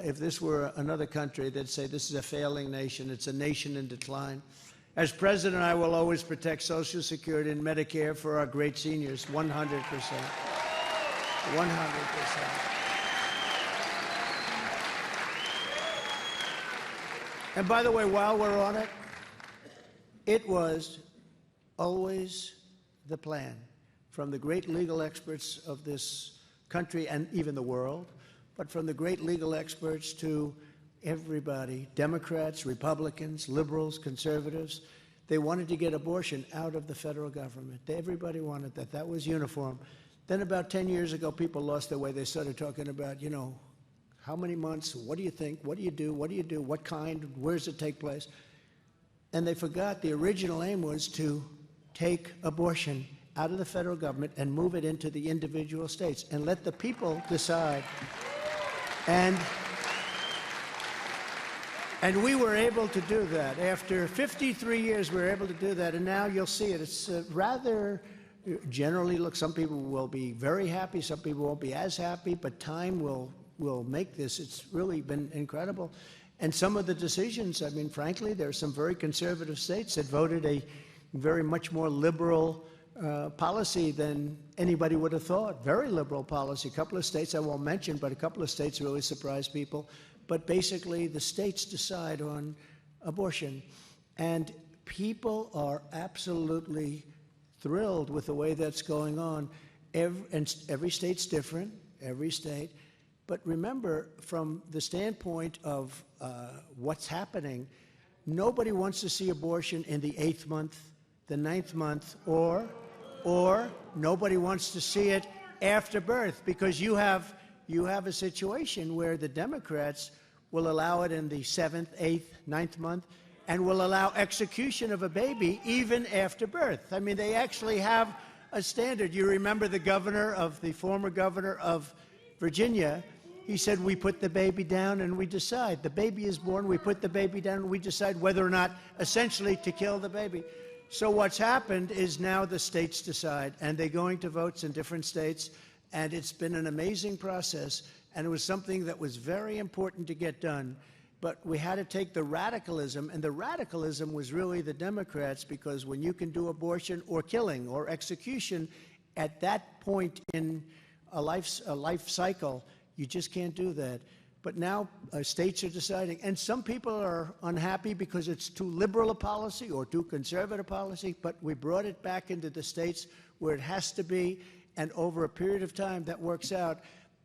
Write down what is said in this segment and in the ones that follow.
if this were another country, they'd say this is a failing nation. It's a nation in decline. As president, I will always protect Social Security and Medicare for our great seniors, 100%. 100%. And by the way, while we're on it, it was always the plan from the great legal experts of this country and even the world, but from the great legal experts to everybody, Democrats, Republicans, liberals, conservatives, they wanted to get abortion out of the federal government. Everybody wanted that. That was uniform. Then about 10 years ago, people lost their way. They started talking about, you know, how many months, what do you think, what do you do, what kind, where does it take place? And they forgot the original aim was to take abortion out of the federal government and move it into the individual states and let the people decide. And we were able to do that. After 53 years, we were able to do that, and now you'll see it. It's rather generally, look, some people will be very happy, some people won't be as happy, but time will make this. It's really been incredible. And some of the decisions, I mean, frankly, there are some very conservative states that voted a very much more liberal policy than anybody would have thought. Very liberal policy. A couple of states I won't mention, but a couple of states really surprised people. But basically, the states decide on abortion. And people are absolutely thrilled with the way that's going on. Every state's different, every state. But remember, from the standpoint of what's happening, nobody wants to see abortion in the 8th month, the 9th month, or nobody wants to see it after birth, because you have a situation where the Democrats will allow it in the 7th, 8th, 9th month, and will allow execution of a baby even after birth. I mean, they actually have a standard. You remember the former governor of Virginia, he said, we put the baby down and we decide. The baby is born, we put the baby down and we decide whether or not, essentially, to kill the baby. So what's happened is now the states decide, and they're going to votes in different states, and it's been an amazing process, and it was something that was very important to get done. But we had to take the radicalism, and the radicalism was really the Democrats, because when you can do abortion or killing or execution at that point in a life cycle, you just can't do that. But now states are deciding, and some people are unhappy because it's too liberal a policy or too conservative policy, but we brought it back into the states where it has to be, and over a period of time that works out,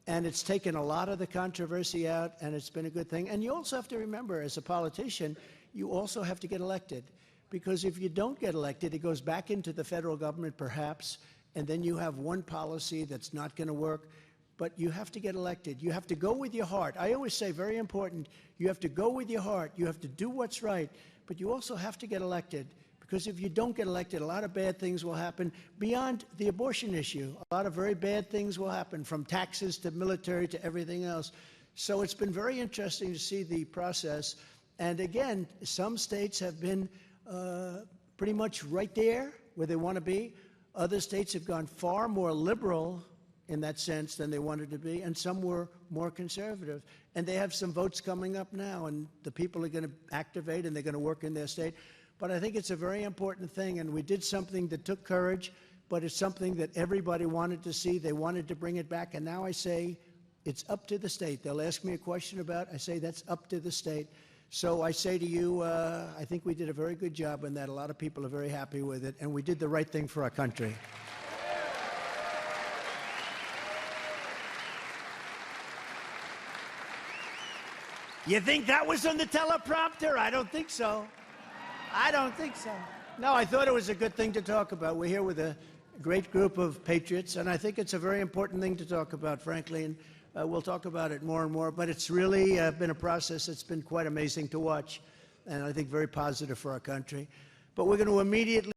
and it's taken a lot of the controversy out, and it's been a good thing. And you also have to remember, as a politician, you also have to get elected, because if you don't get elected, it goes back into the federal government perhaps, and then you have one policy that's not going to work. But you have to get elected. You have to go with your heart. I always say, very important, you have to go with your heart. You have to do what's right. But you also have to get elected, because if you don't get elected, a lot of bad things will happen beyond the abortion issue. A lot of very bad things will happen, from taxes to military to everything else. So it's been very interesting to see the process. And again, some states have been pretty much right there where they want to be. Other states have gone far more liberal in that sense than they wanted to be, and some were more conservative. And they have some votes coming up now, and the people are going to activate, and they're going to work in their state. But I think it's a very important thing, and we did something that took courage, but it's something that everybody wanted to see. They wanted to bring it back, and now I say it's up to the state. They'll ask me a question about it. I say that's up to the state. So I say to you, I think we did a very good job in that. A lot of people are very happy with it, and we did the right thing for our country. You think that was on the teleprompter? I don't think so. I don't think so. No, I thought it was a good thing to talk about. We're here with a great group of patriots, and I think it's a very important thing to talk about, frankly, and we'll talk about it more and more. But it's really been a process that's been quite amazing to watch, and I think very positive for our country. But we're going to immediately